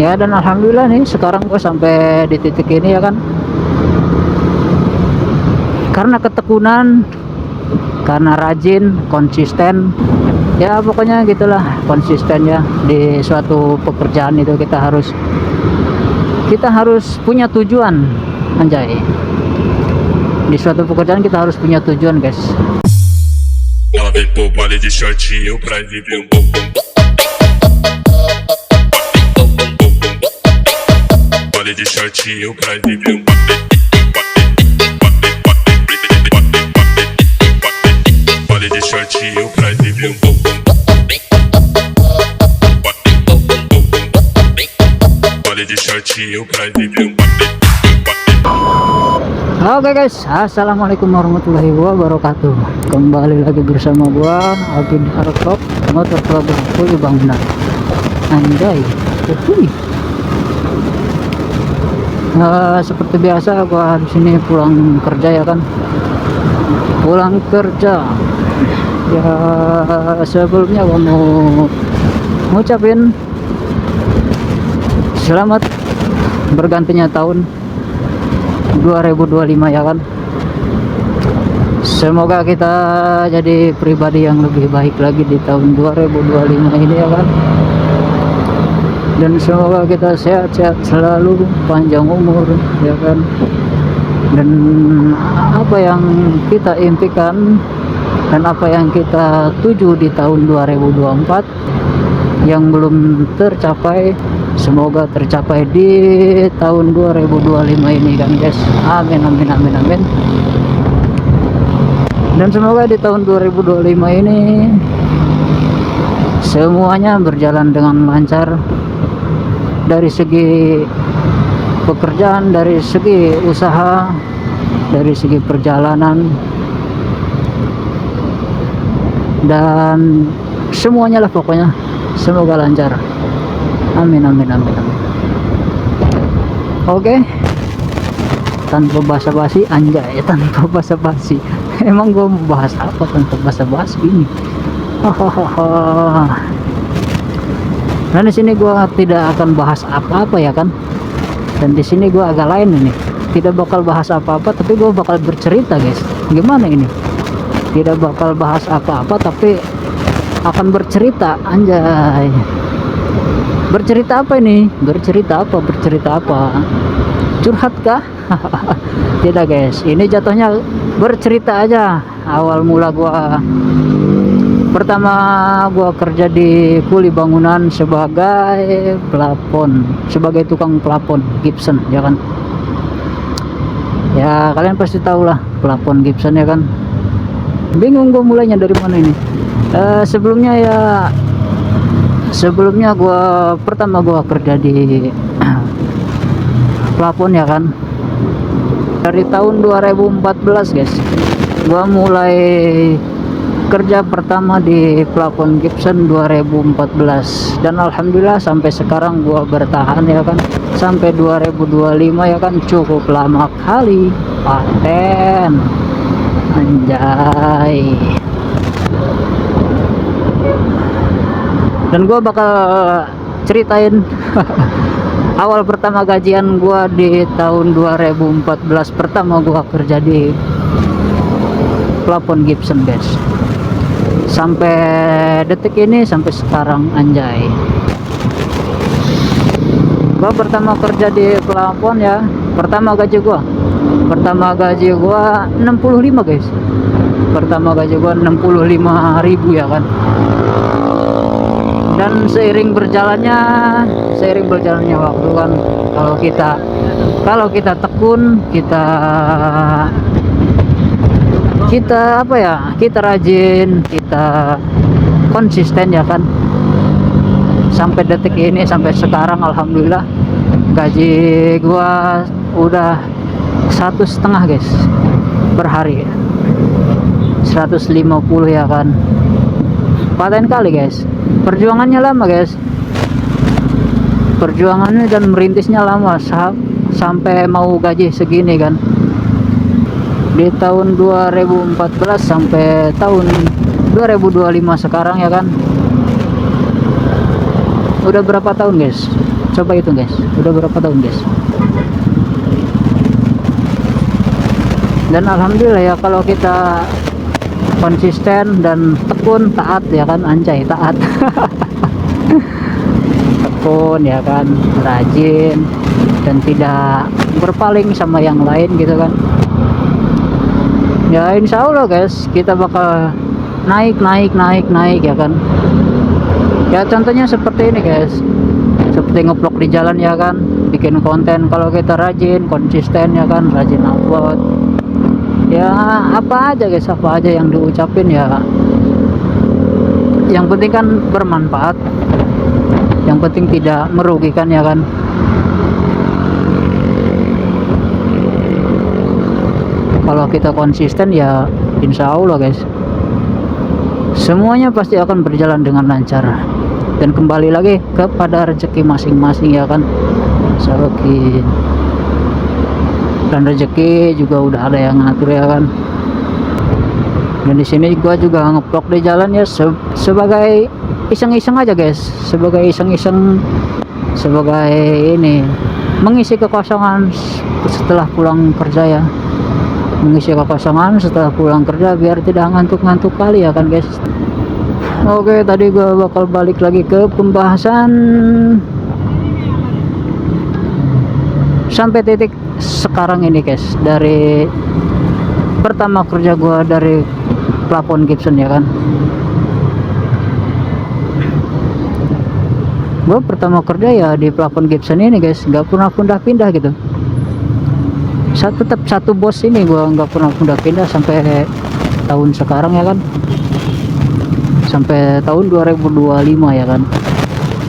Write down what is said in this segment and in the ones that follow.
Ya, dan alhamdulillah nih sekarang gue sampai di titik ini ya kan, karena ketekunan, karena rajin, konsisten. Ya pokoknya gitulah, konsisten ya di suatu pekerjaan itu kita harus punya tujuan, anjay. Di suatu pekerjaan kita harus punya tujuan, guys. Ela vem pro baile de shortinho pra viver baile de shortinho pra viver baile de shortinho pra viver baile de shortinho pra viver Oke guys, assalamualaikum warahmatullahi wabarakatuh. Kembali lagi bersama gua Alvin Arok, motor club Kuli Bangunan. Anjay, seperti biasa gua di sini pulang kerja ya kan. Pulang kerja. Ya sebelumnya gua mau ngucapin selamat bergantinya tahun 2025 ya kan. Semoga kita jadi pribadi yang lebih baik lagi di tahun 2025 ini ya kan. Dan semoga kita sehat-sehat selalu, panjang umur ya kan. Dan apa yang kita impikan dan apa yang kita tuju di tahun 2024 yang belum tercapai, semoga tercapai di tahun 2025 ini kan guys. Amin amin amin amin. Dan semoga di tahun 2025 ini semuanya berjalan dengan lancar, dari segi pekerjaan, dari segi usaha, dari segi perjalanan, dan semuanya lah pokoknya. Semoga lancar. Amin amin amin amin. Oke, tanpa basa-basi, anjay, tanpa basa-basi. Emang gue mau bahas apa tanpa basa-basi ini? Nah di sini gue tidak akan bahas apa-apa ya kan. Dan di sini gue agak lain ini. Tidak bakal bahas apa-apa, tapi gue bakal bercerita guys. Gimana ini? Tidak bakal bahas apa-apa, tapi akan bercerita, anjay. Bercerita apa ini? Bercerita apa? Curhat kah? Tidak guys, ini jatuhnya bercerita aja. Awal mula pertama gua kerja di Kuli Bangunan sebagai pelapon, sebagai tukang pelapon Gibson ya kan. Ya kalian pasti tahu lah pelapon Gibson ya kan. Bingung gua mulainya dari mana ini. Sebelumnya pertama gua kerja di pelapon ya kan, dari tahun 2014 guys. Gua mulai kerja pertama di pelapon Gibson 2014 dan alhamdulillah sampai sekarang gua bertahan ya kan, sampai 2025 ya kan. Cukup lama kali, paten, anjay. Dan gue bakal ceritain awal pertama gajian gue di tahun 2014 pertama gue kerja di pelapon Gibson guys, sampai detik ini, sampai sekarang, anjay. Gue pertama kerja di pelapon ya, pertama gaji gue 65 guys. Pertama gaji gue 65.000 ya kan. Dan seiring berjalannya waktu kan, kalau kita tekun, kita apa ya, kita rajin, kita konsisten ya kan, sampai detik ini, sampai sekarang alhamdulillah gaji gua udah 1,5 guys per hari, 150 ya kan. Paten kali guys. Perjuangannya lama guys, perjuangannya dan merintisnya lama sampai mau gaji segini kan, di tahun 2014 sampai tahun 2025 sekarang ya kan. Udah berapa tahun guys? Coba itu guys, udah berapa tahun guys. Dan alhamdulillah ya, kalau kita konsisten dan tekun, taat ya kan, anjay taat. Tekun ya kan, rajin, dan tidak berpaling sama yang lain gitu kan. Ya insya Allah guys, kita bakal naik ya kan. Ya contohnya seperti ini guys, seperti ngevlog di jalan ya kan, bikin konten. Kalau kita rajin, konsisten ya kan, rajin upload, ya apa aja guys, apa aja yang diucapin ya, yang penting kan bermanfaat, yang penting tidak merugikan ya kan. Kalau kita konsisten ya insya Allah guys, semuanya pasti akan berjalan dengan lancar. Dan kembali lagi kepada rezeki masing-masing ya kan. Rezeki, dan rezeki juga udah ada yang ngatur ya kan. Dan di sini gua juga ngevlog di jalan ya, sebagai iseng-iseng aja guys, sebagai iseng-iseng, sebagai ini mengisi kekosongan setelah pulang kerja ya, mengisi kekosongan setelah pulang kerja biar tidak ngantuk-ngantuk kali ya kan guys. Oke, tadi gua bakal balik lagi ke pembahasan sampai titik sekarang ini guys. Dari pertama kerja gua dari plafon Gibson ya kan, gua pertama kerja ya di plafon Gibson ini guys, nggak pernah pindah-pindah gitu. Tetap satu bos ini, gua nggak pernah pindah-pindah sampai tahun sekarang ya kan, sampai tahun 2025 ya kan.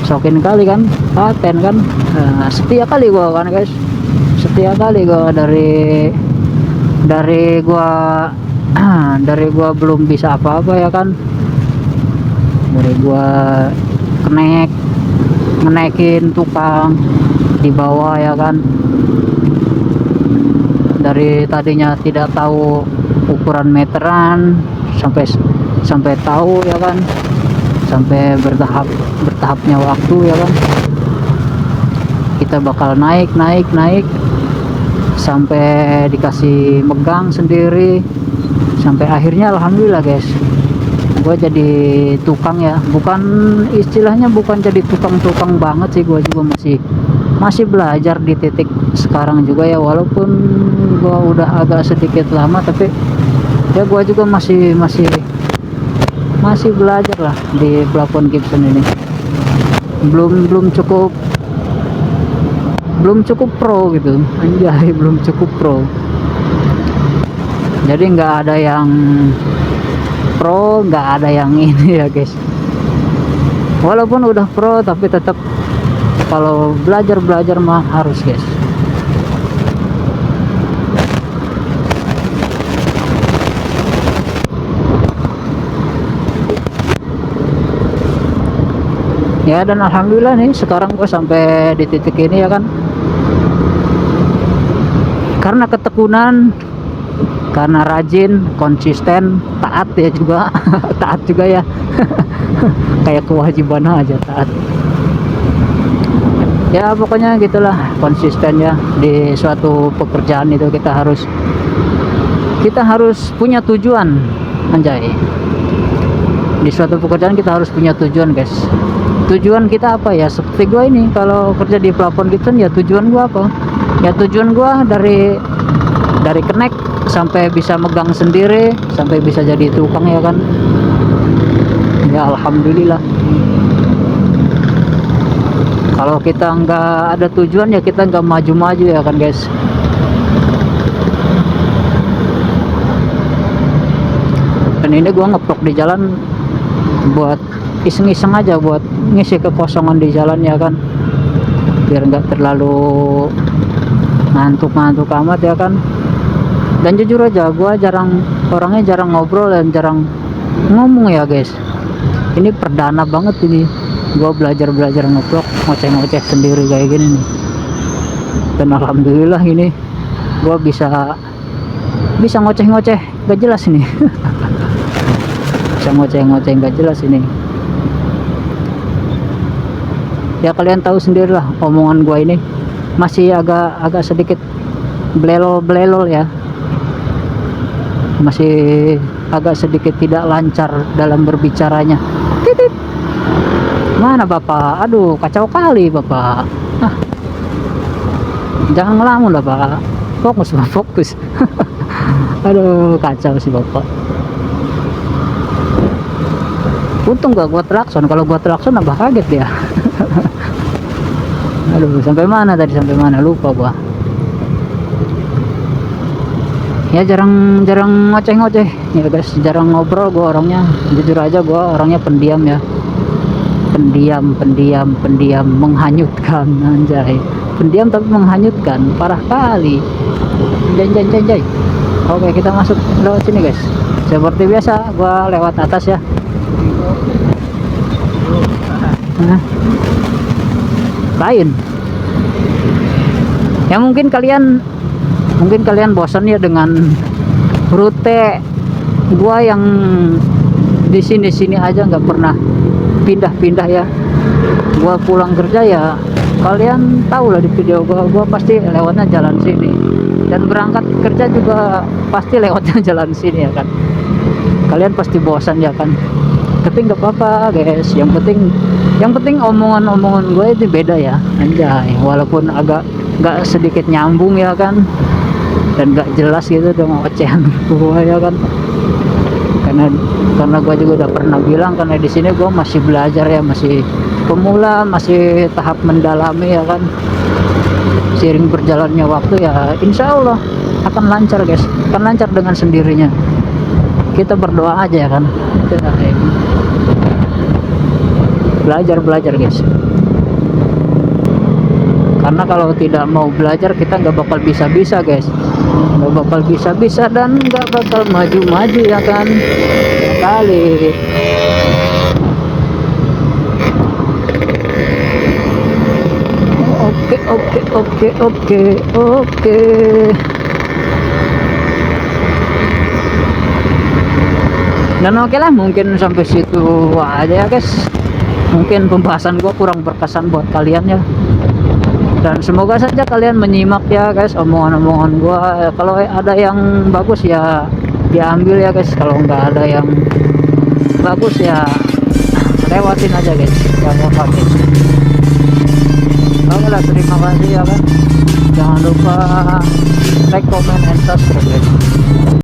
Sokin kali kan, paten kan. Nah, setia kali gua kan guys, setia kali gua dari gua dari gua belum bisa apa-apa ya kan, dari gua ngenekin tukang di bawah ya kan, dari tadinya tidak tahu ukuran meteran sampai tahu ya kan, sampai bertahapnya waktu ya kan, kita bakal naik sampai dikasih megang sendiri, sampai akhirnya alhamdulillah guys, gue jadi tukang ya. Bukan istilahnya, bukan jadi tukang banget sih, gue juga masih belajar di titik sekarang juga ya, walaupun gue udah agak sedikit lama, tapi ya gue juga masih belajar lah di plafon Gibson ini. belum cukup pro gitu, anjay, belum cukup pro. Jadi nggak ada yang pro, nggak ada yang ini ya guys. Walaupun udah pro tapi tetap kalau belajar mah harus guys. Ya, dan alhamdulillah nih sekarang gue sampai di titik ini ya kan, karena ketekunan, karena rajin, konsisten, taat ya juga. Taat juga ya. Kayak kewajiban aja taat. Ya pokoknya gitulah, konsisten ya di suatu pekerjaan itu. Kita harus punya tujuan, anjay. Di suatu pekerjaan kita harus punya tujuan guys. Tujuan kita apa ya, seperti gue ini kalau kerja di plafon Gibson ya, tujuan gue apa ya, tujuan gue dari connect sampai bisa megang sendiri, sampai bisa jadi tukang ya kan. Ya alhamdulillah. Kalau kita nggak ada tujuan ya kita nggak maju-maju ya kan guys. Dan ini gua ngevlog di jalan buat iseng-iseng aja, buat ngisi kekosongan di jalan ya kan, biar nggak terlalu ngantuk amat ya kan. Dan jujur aja gua orangnya jarang ngobrol dan jarang ngomong ya guys. Ini perdana banget ini gua belajar ngevlog, ngoceh sendiri kayak gini nih. Dan alhamdulillah ini gua bisa ngoceh gak jelas ini. Bisa ngoceh gak jelas ini. Ya kalian tahu sendiri lah omongan gua ini masih agak sedikit belelo ya, masih agak sedikit tidak lancar dalam berbicaranya. Titit. Mana bapak? Aduh, kacau kali bapak. Ah, jangan ngelamun lah pak, fokus pak, fokus. Aduh, kacau sih bapak. Untung gak gua klakson, kalau gua klakson nambah kaget dia. Aduh, sampai mana tadi, sampai mana lupa gua. Ya jarang ngoceh-ngoceh ya guys, jarang ngobrol gua orangnya, jujur aja gua orangnya pendiam ya, pendiam, menghanyutkan, anjay, pendiam tapi menghanyutkan, parah kali. Jay. Oke, kita masuk lewat sini guys, seperti biasa gua lewat atas ya. Nah, lain ya, mungkin kalian bosan ya dengan rute gua yang di sini aja, nggak pernah pindah-pindah ya. Gua pulang kerja ya, kalian tahu lah di video gua pasti lewatnya jalan sini, dan berangkat kerja juga pasti lewatnya jalan sini ya kan. Kalian pasti bosan ya kan, tapi nggak apa-apa guys, yang penting omongan gue itu beda ya, anjay, walaupun agak nggak sedikit nyambung ya kan, dan gak jelas gitu dengan ocehan gue ya kan, karena gue juga udah pernah bilang, karena di sini gue masih belajar ya, masih pemula, masih tahap mendalami ya kan. Seiring berjalannya waktu ya insya Allah akan lancar guys, akan lancar dengan sendirinya, kita berdoa aja ya kan. Belajar guys, karena kalau tidak mau belajar kita nggak bakal bisa guys, nggak bakal bisa dan nggak bakal maju ya kan kali. Oke. Dan oke lah, mungkin sampai situ aja ya guys, mungkin pembahasan gua kurang berkesan buat kalian ya, dan semoga saja kalian menyimak ya guys omongan-omongan gua. Kalau ada yang bagus ya diambil ya guys, kalau nggak ada yang bagus ya lewatin aja guys, jangan pakai. Oke lah, terima kasih ya kan, jangan lupa like, comment, and subscribe guys.